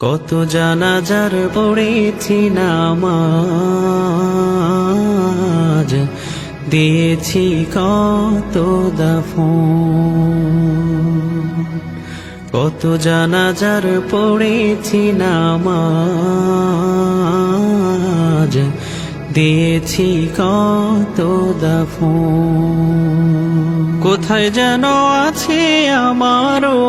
কত জানাজার পড়েছি নামাজ, দিয়েছি কত দাফন। কত জানাজার পড়েছি নামাজ, দিয়েছি কত দাফন। কোথায় যেন আছে আমারও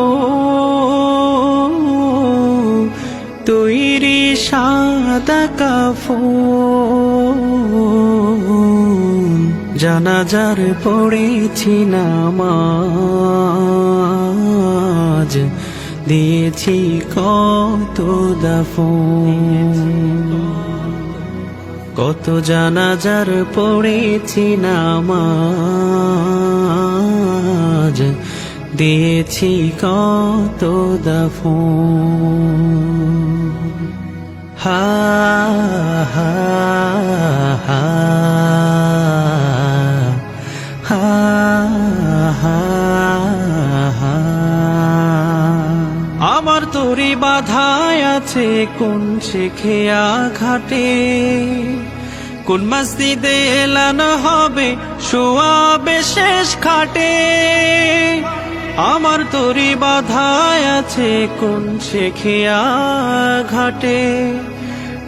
তৈরি সাদা কাফন। জানাজার পড়েছি নামাজ, দিয়েছি কত দাফন। কত জানাজার পড়েছি নামাজ, দিয়েছি কত দাফন। হা হা হা হা হা হা। আমার তরি বাধায় আছে কোন শেখিয়া ঘাটে, কোন মসজিদে এলানো হবে শোয়াবে শেষ খাটে। আমার তরি বাধায় আছে কোন শেখিয়া ঘাটে,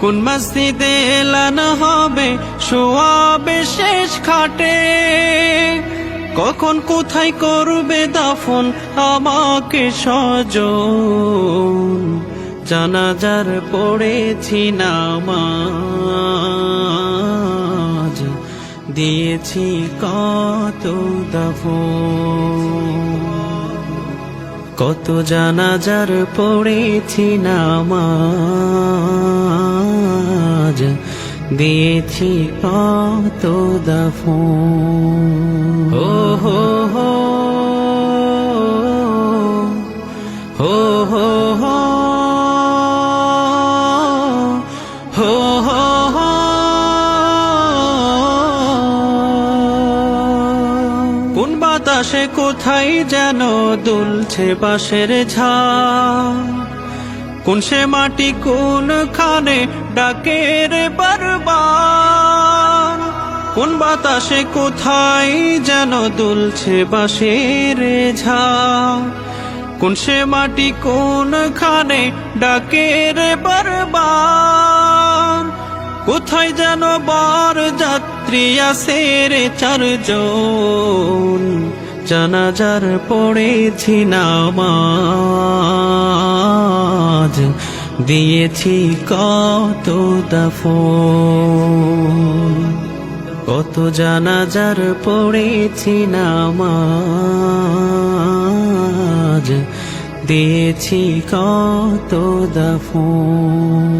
কোন মসজিদে এলানো হবে শোয়াবে শেষ খাটে। কখন কোথায় করবে দাফন আমাকে স্বজন, জানাজার পড়েছি নামাজ, দিয়েছি কত দাফন। কত জানাজার পড়েছি নামাজ, দিয়েছি কত দাফন। ও হো হো হো হো হো হো হো হো। কোন বাতাসে কোথায় যেন দুলছে বাঁশের ঝাড়, কোন সে মাটি কোন খানে ডাকে রে বারবার। কোন বাতাসে কোথায় যেন দুলছে বাঁশের ঝাড়, কোন সে মাটি কোন খানে ডাকে রে বারবার। কোথায় যেন বার যাত্রী আছে রে চারজন, জানাজার পড়েছি নামাজ, দিয়েছি কত দাফন। কত জানাজার পড়েছি নামাজ, দিয়েছি কত দাফন।